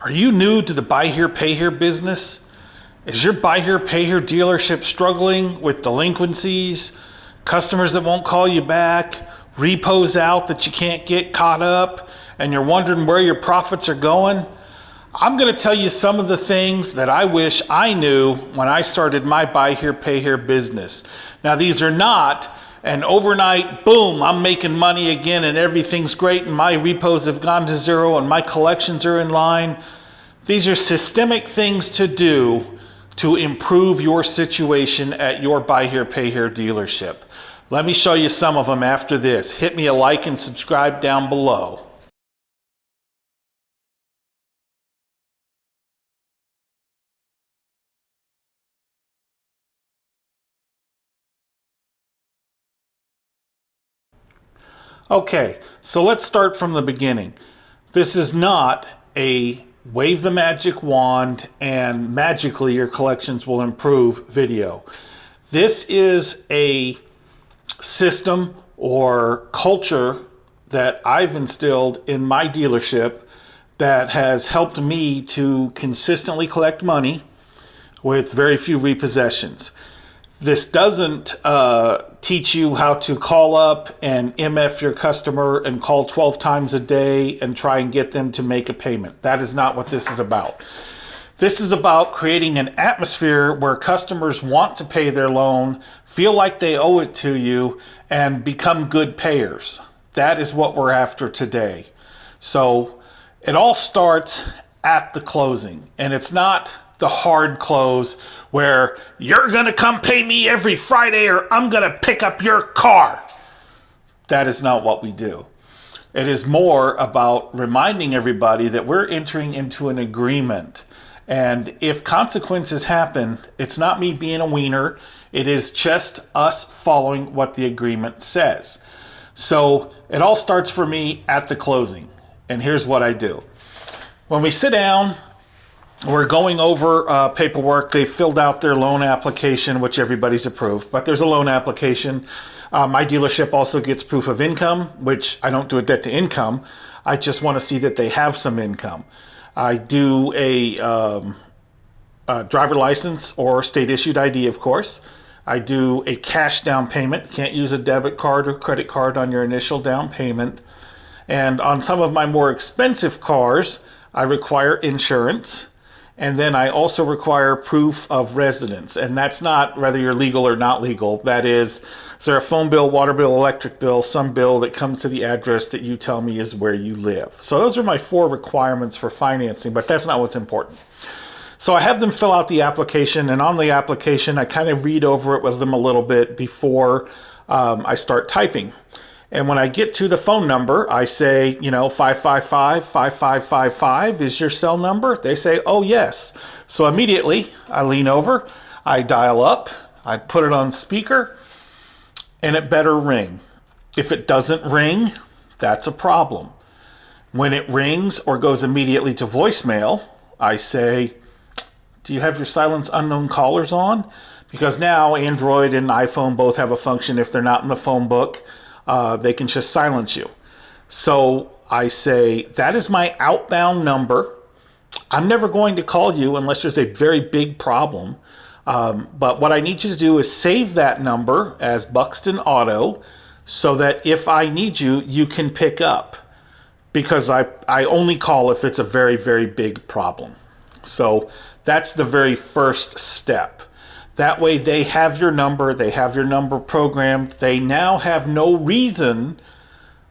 Are you new to the buy here, pay here business? Is your buy here, pay here dealership struggling with delinquencies, customers that won't call you back, repos out that you can't get caught up, and you're wondering where your profits are going? I'm going to tell you some of the things that I wish I knew when I started my buy here, pay here business. Now, these are not an overnight, boom, I'm making money again and everything's great and my repos have gone to zero and my collections are in line. These are systemic things to do to improve your situation at your buy here, pay here dealership. Let me show you some of them after this. Hit me a like and subscribe down below. Okay, so let's start from the beginning. This is not a wave the magic wand and magically your collections will improve video. This is a system or culture that I've instilled in my dealership that has helped me to consistently collect money with very few repossessions. This doesn't teach you how to call up and MF your customer and call 12 times a day and try and get them to make a payment. That is not what this is about. This is about creating an atmosphere where customers want to pay their loan, feel like they owe it to you, and become good payers. That is what we're after today. So it all starts at the closing, and it's not the hard close where you're gonna come pay me every Friday or I'm gonna pick up your car. That is not what we do. It is more about reminding everybody that we're entering into an agreement. And if consequences happen, it's not me being a wiener. It is just us following what the agreement says. So it all starts for me at the closing. And here's what I do. When we sit down, we're going over paperwork. They filled out their loan application, which everybody's approved, but there's a loan application. My dealership also gets proof of income, which I don't do a debt to income. I just want to see that they have some income. I do a driver license or state issued ID, of course. I do a cash down payment. Can't use a debit card or credit card on your initial down payment. And on some of my more expensive cars, I require insurance. And then I also require proof of residence. And that's not whether you're legal or not legal. That is there a phone bill, water bill, electric bill, some bill that comes to the address that you tell me is where you live. So those are my 4 requirements for financing, but that's not what's important. So I have them fill out the application, and on the application, I kind of read over it with them a little bit before I start typing. And when I get to the phone number, I say, 555-5555 is your cell number? They say, oh, yes. So immediately I lean over, I dial up, I put it on speaker, and it better ring. If it doesn't ring, that's a problem. When it rings or goes immediately to voicemail, I say, do you have your silence unknown callers on? Because now Android and iPhone both have a function if they're not in the phone book. They can just silence you. So I say, that is my outbound number. I'm never going to call you unless there's a very big problem. But what I need you to do is save that number as Buxton Auto so that if I need you, you can pick up. Because I only call if it's a very, very big problem. So that's the very first step. That way they have your number programmed. They now have no reason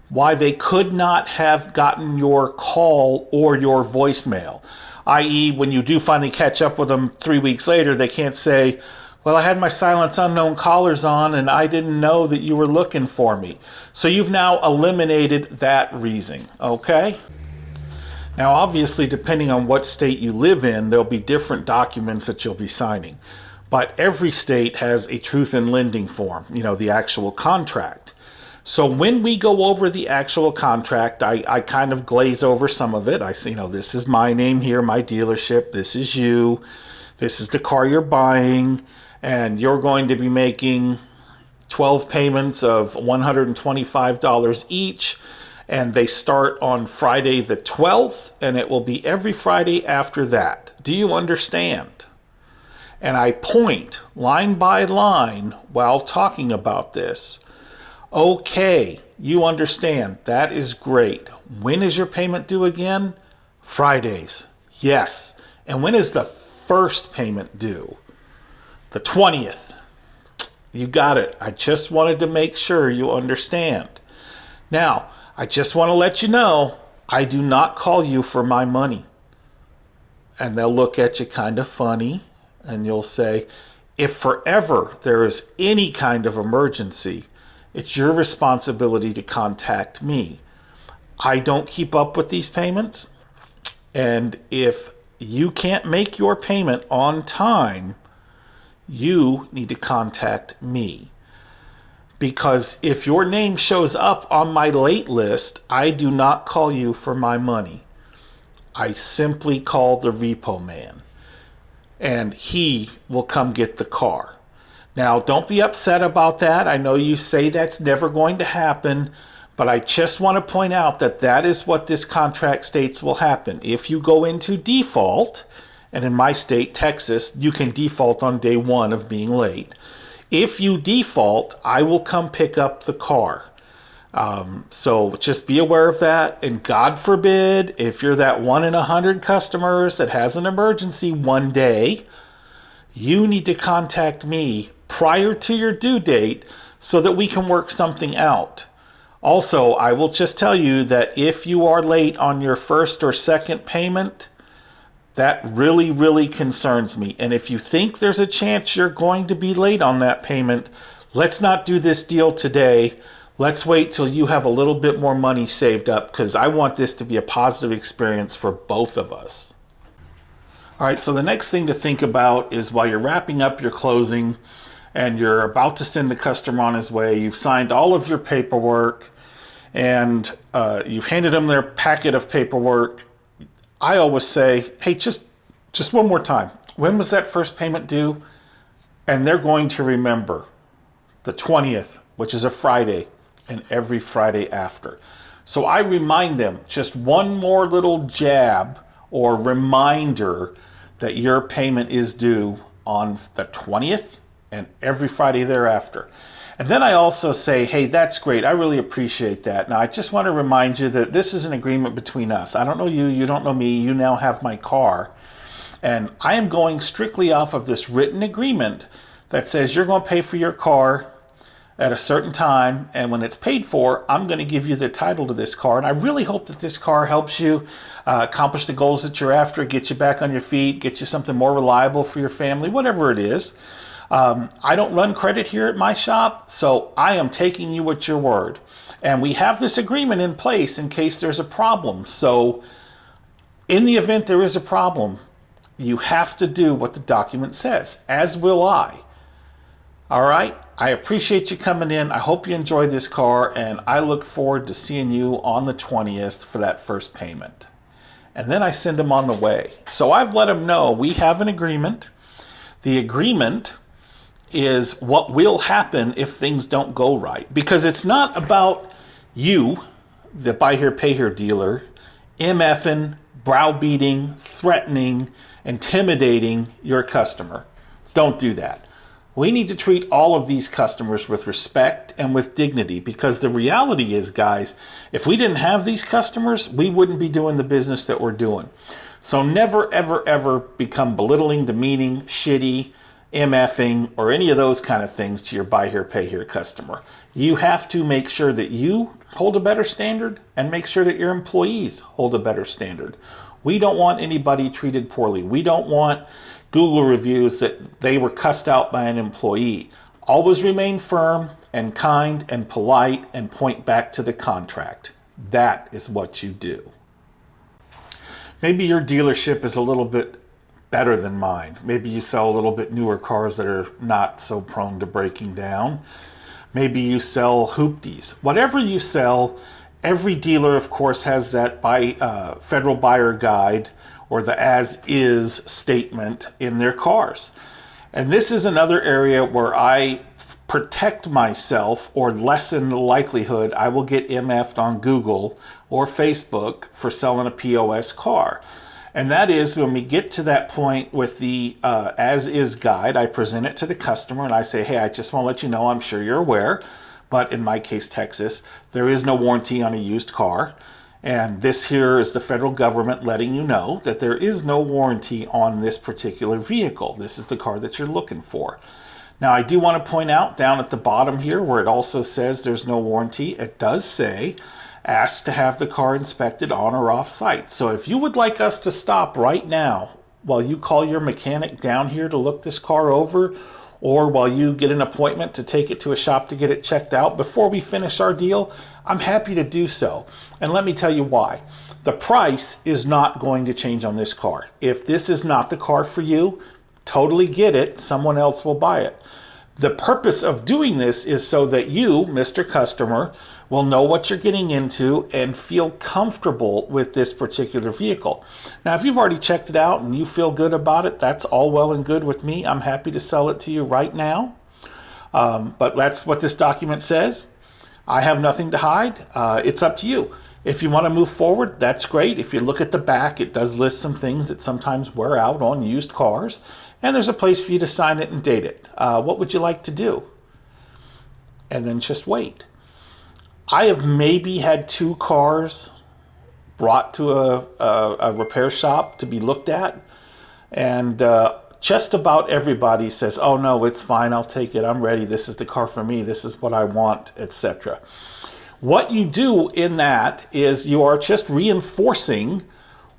why they could not have gotten your call or your voicemail. I.e., when you do finally catch up with them 3 weeks later, they can't say, well, I had my silence unknown callers on and I didn't know that you were looking for me. So you've now eliminated that reason, okay? Now, obviously, depending on what state you live in, there'll be different documents that you'll be signing. But every state has a truth in lending form, the actual contract. So when we go over the actual contract, I kind of glaze over some of it. I say, this is my name here, my dealership. This is you. This is the car you're buying. And you're going to be making 12 payments of $125 each. and they start on Friday the 12th, and it will be every Friday after that. Do you understand? And I point line by line while talking about this. Okay, you understand. That is great. When is your payment due again? Fridays. Yes. And when is the first payment due? The 20th. You got it. I just wanted to make sure you understand. Now, I just want to let you know, I do not call you for my money. And they'll look at you kind of funny, and you'll say, if forever there is any kind of emergency, it's your responsibility to contact me. I don't keep up with these payments, and if you can't make your payment on time, you need to contact me. Because if your name shows up on my late list, I do not call you for my money. I simply call the repo man, and he will come get the car. Now, don't be upset about that. I know you say that's never going to happen, but I just want to point out that that is what this contract states will happen. If you go into default, and in my state, Texas, you can default on day one of being late. If you default, I will come pick up the car. So just be aware of that. And God forbid, if you're that 1 in 100 customers that has an emergency one day, you need to contact me prior to your due date so that we can work something out. Also, I will just tell you that if you are late on your first or second payment, that really, really concerns me. And if you think there's a chance you're going to be late on that payment, let's not do this deal today. Let's wait till you have a little bit more money saved up, because I want this to be a positive experience for both of us. All right, so the next thing to think about is while you're wrapping up your closing and you're about to send the customer on his way, you've signed all of your paperwork, and you've handed them their packet of paperwork. I always say, hey, just one more time. When was that first payment due? And they're going to remember the 20th, which is a Friday, and every Friday after. So I remind them just one more little jab or reminder that your payment is due on the 20th and every Friday thereafter. And then I also say, hey, that's great. I really appreciate that. Now, I just want to remind you that this is an agreement between us. I don't know you. You don't know me. You now have my car. And I am going strictly off of this written agreement that says you're going to pay for your car at a certain time. And when it's paid for, I'm going to give you the title to this car. And I really hope that this car helps you accomplish the goals that you're after, get you back on your feet, get you something more reliable for your family, whatever it is. I don't run credit here at my shop, so I am taking you at your word. And we have this agreement in place in case there's a problem. So in the event there is a problem, you have to do what the document says, as will I. All right? I appreciate you coming in. I hope you enjoy this car, and I look forward to seeing you on the 20th for that first payment. And then I send them on the way. So I've let them know we have an agreement. The agreement is what will happen if things don't go right. Because it's not about you, the buy here, pay here dealer, MFing, browbeating, threatening, intimidating your customer. Don't do that. We need to treat all of these customers with respect and with dignity, because the reality is, guys, if we didn't have these customers, we wouldn't be doing the business that we're doing. So never, ever, ever become belittling, demeaning, shitty, MFing, or any of those kind of things to your buy here, pay here customer. You have to make sure that you hold a better standard and make sure that your employees hold a better standard. We don't want anybody treated poorly. We don't want Google reviews that they were cussed out by an employee. Always remain firm and kind and polite and point back to the contract. That is what you do. Maybe your dealership is a little bit better than mine. Maybe you sell a little bit newer cars that are not so prone to breaking down. Maybe you sell hoopties. Whatever you sell, every dealer, of course, has that federal buyer guide or the as-is statement in their cars. And this is another area where I protect myself or lessen the likelihood I will get MF'd on Google or Facebook for selling a POS car. And that is when we get to that point with the as-is guide, I present it to the customer and I say, hey, I just want to let you know, I'm sure you're aware, but in my case, Texas, there is no warranty on a used car. And this here is the federal government letting you know that there is no warranty on this particular vehicle. This is the car that you're looking for. Now, I do want to point out down at the bottom here where it also says there's no warranty, it does say, ask to have the car inspected on or off site. So if you would like us to stop right now while you call your mechanic down here to look this car over, or while you get an appointment to take it to a shop to get it checked out before we finish our deal, I'm happy to do so. And let me tell you why. The price is not going to change on this car. If this is not the car for you, totally get it. Someone else will buy it. The purpose of doing this is so that you, Mr. Customer, will know what you're getting into and feel comfortable with this particular vehicle. Now, if you've already checked it out and you feel good about it, that's all well and good with me. I'm happy to sell it to you right now. But that's what this document says. I have nothing to hide. It's up to you. If you want to move forward, that's great. If you look at the back, it does list some things that sometimes wear out on used cars. And there's a place for you to sign it and date it. What would you like to do? And then just wait. I have maybe had 2 cars brought to a repair shop to be looked at. And just about everybody says, oh no, it's fine, I'll take it, I'm ready, this is the car for me, this is what I want, etc. What you do in that is you are just reinforcing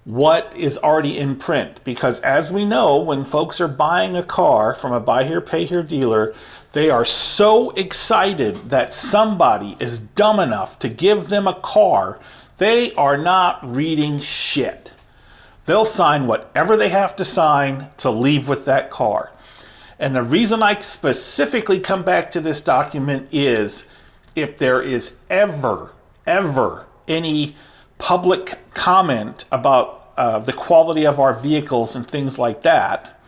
what is already in print. Because as we know, when folks are buying a car from a buy here, pay here dealer, they are so excited that somebody is dumb enough to give them a car, they are not reading shit. They'll sign whatever they have to sign to leave with that car. And the reason I specifically come back to this document is if there is ever any public comment about the quality of our vehicles and things like that,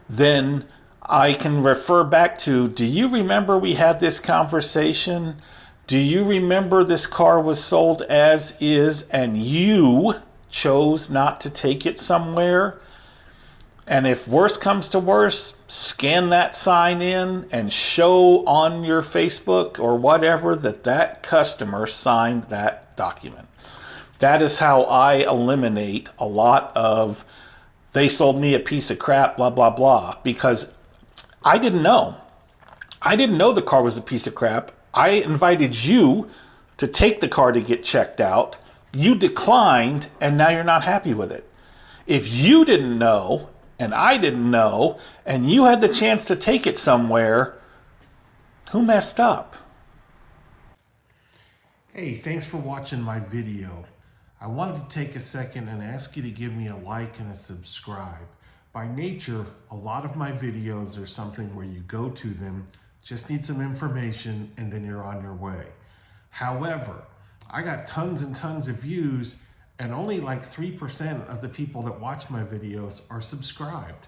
then I can refer back to, do you remember we had this conversation? Do you remember this car was sold as is and you chose not to take it somewhere? And if worse comes to worse, scan that sign in and show on your Facebook or whatever that that customer signed that document. That is how I eliminate a lot of, they sold me a piece of crap, blah, blah, blah, because I didn't know. I didn't know the car was a piece of crap. I invited you to take the car to get checked out. You declined, and now you're not happy with it. If you didn't know, and I didn't know, and you had the chance to take it somewhere, who messed up? Hey, thanks for watching my video. I wanted to take a second and ask you to give me a like and a subscribe. By nature, a lot of my videos are something where you go to them, just need some information, and then you're on your way. However, I got tons and tons of views, and only like 3% of the people that watch my videos are subscribed.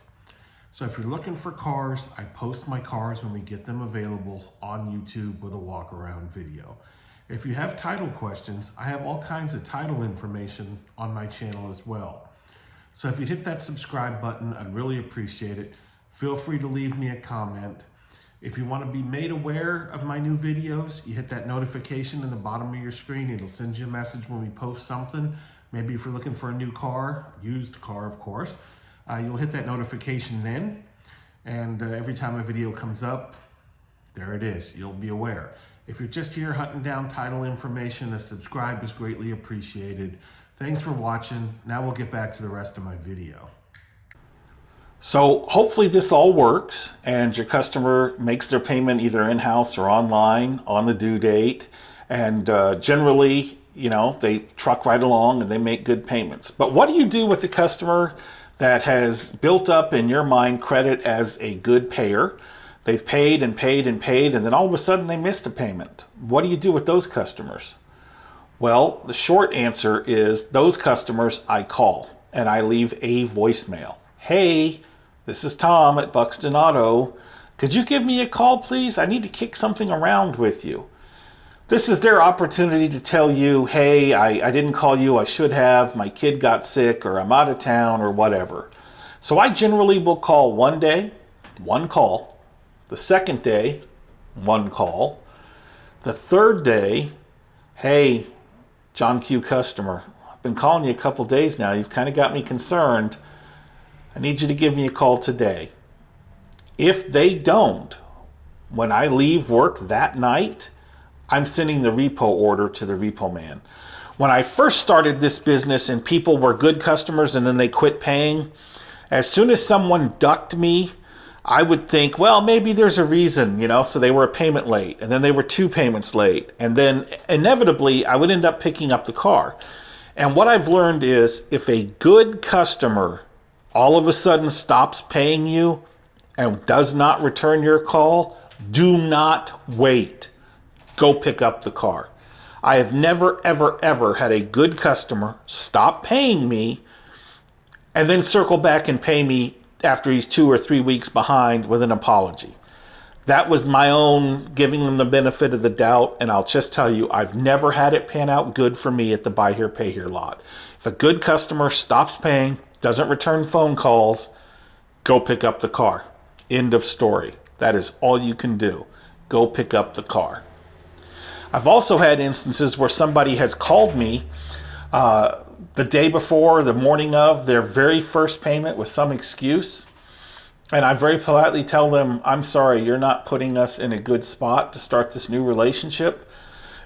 So if you're looking for cars, I post my cars when we get them available on YouTube with a walk around video. If you have title questions, I have all kinds of title information on my channel as well. So if you hit that subscribe button, I'd really appreciate it. Feel free to leave me a comment. If you want to be made aware of my new videos, you hit that notification in the bottom of your screen. It'll send you a message when we post something. Maybe if you're looking for a new car, used car of course, you'll hit that notification then. And every time a video comes up, there it is, you'll be aware. If you're just here hunting down title information, a subscribe is greatly appreciated. Thanks for watching. Now we'll get back to the rest of my video. So hopefully this all works and your customer makes their payment either in-house or online on the due date. And generally, you know, they truck right along and they make good payments. But what do you do with the customer that has built up in your mind credit as a good payer? They've paid and paid and paid, and then all of a sudden they missed a payment. What do you do with those customers? Well, the short answer is those customers I call and I leave a voicemail. Hey, this is Tom at Buxton Auto. Could you give me a call, please? I need to kick something around with you. This is their opportunity to tell you, hey, I didn't call you, I should have, my kid got sick, or I'm out of town, or whatever. So I generally will call one day, one call. The second day, one call. The third day, hey, John Q customer, I've been calling you a couple days now. You've kind of got me concerned. I need you to give me a call today. If they don't, when I leave work that night, I'm sending the repo order to the repo man. When I first started this business and people were good customers and then they quit paying, as soon as someone ducked me, I would think, well, maybe there's a reason, so they were a payment late, and then they were 2 payments late, and then inevitably I would end up picking up the car. And what I've learned is if a good customer all of a sudden stops paying you and does not return your call, do not wait. Go pick up the car. I have never, ever, ever had a good customer stop paying me and then circle back and pay me after he's 2 or 3 weeks behind with an apology. That was my own giving them the benefit of the doubt, and I'll just tell you, I've never had it pan out good for me at the buy here, pay here lot. If a good customer stops paying, doesn't return phone calls, go pick up the car. End of story. That is all you can do. Go pick up the car. I've also had instances where somebody has called me the day before, the morning of their very first payment with some excuse. And I very politely tell them, I'm sorry, you're not putting us in a good spot to start this new relationship.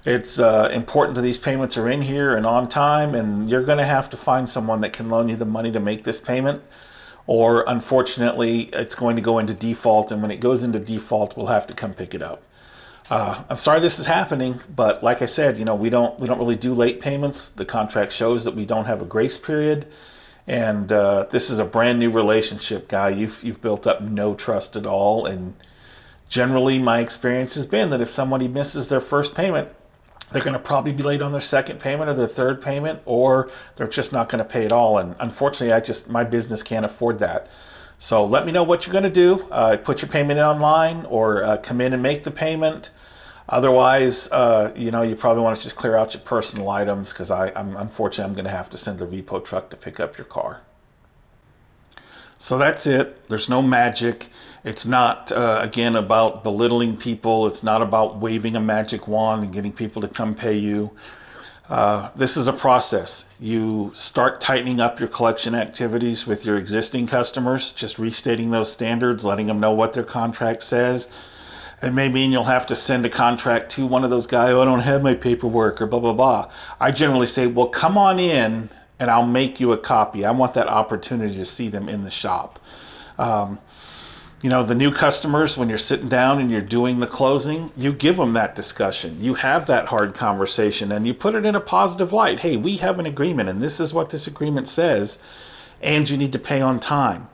It's important that these payments are in here and on time, and you're going to have to find someone that can loan you the money to make this payment. Or unfortunately, it's going to go into default, and when it goes into default, we'll have to come pick it up. I'm sorry this is happening, but like I said, we don't really do late payments. The contract shows that we don't have a grace period, and this is a brand new relationship, guy. You've built up no trust at all, and generally my experience has been that if somebody misses their first payment, they're going to probably be late on their second payment or their third payment, or they're just not going to pay at all. And unfortunately, my business can't afford that. So let me know what you're going to do. Put your payment in online, or come in and make the payment. Otherwise, you probably want to just clear out your personal items, because unfortunately, I'm going to have to send the repo truck to pick up your car. So that's it. There's no magic. It's not, again, about belittling people. It's not about waving a magic wand and getting people to come pay you. This is a process. You start tightening up your collection activities with your existing customers, just restating those standards, letting them know what their contract says. It may mean you'll have to send a contract to one of those guys, oh, I don't have my paperwork, or blah, blah, blah. I generally say, well, come on in and I'll make you a copy. I want that opportunity to see them in the shop. The new customers, when you're sitting down and you're doing the closing, you give them that discussion. You have that hard conversation and you put it in a positive light. Hey, we have an agreement and this is what this agreement says, and you need to pay on time.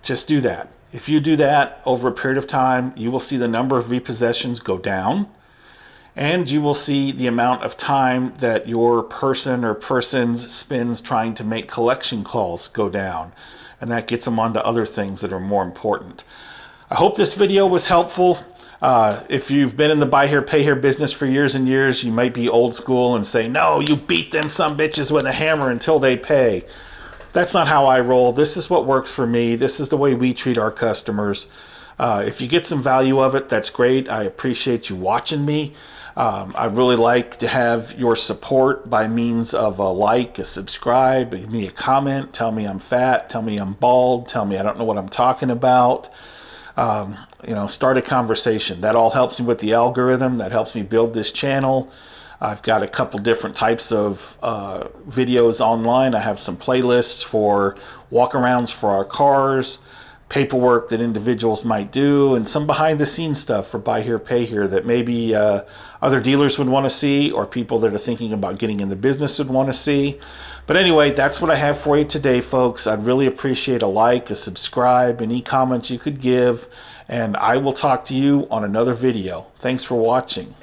Just do that. If you do that over a period of time, you will see the number of repossessions go down, and you will see the amount of time that your person or persons spends trying to make collection calls go down. And that gets them onto other things that are more important. I hope this video was helpful. If you've been in the buy here, pay here business for years and years, you might be old school and say, no, you beat them some bitches with a hammer until they pay. That's not how I roll. This is what works for me. This is the way we treat our customers. If you get some value of it, that's great. I appreciate you watching me. I'd really like to have your support by means of a like, a subscribe, give me a comment, tell me I'm fat, tell me I'm bald, tell me I don't know what I'm talking about. Start a conversation. That all helps me with the algorithm. That helps me build this channel. I've got a couple different types of videos online. I have some playlists for walkarounds for our cars, paperwork that individuals might do, and some behind the scenes stuff for buy here, pay here that maybe other dealers would want to see, or people that are thinking about getting in the business would want to see. But anyway, that's what I have for you today, folks. I'd really appreciate a like, a subscribe, any comments you could give, and I will talk to you on another video. Thanks for watching.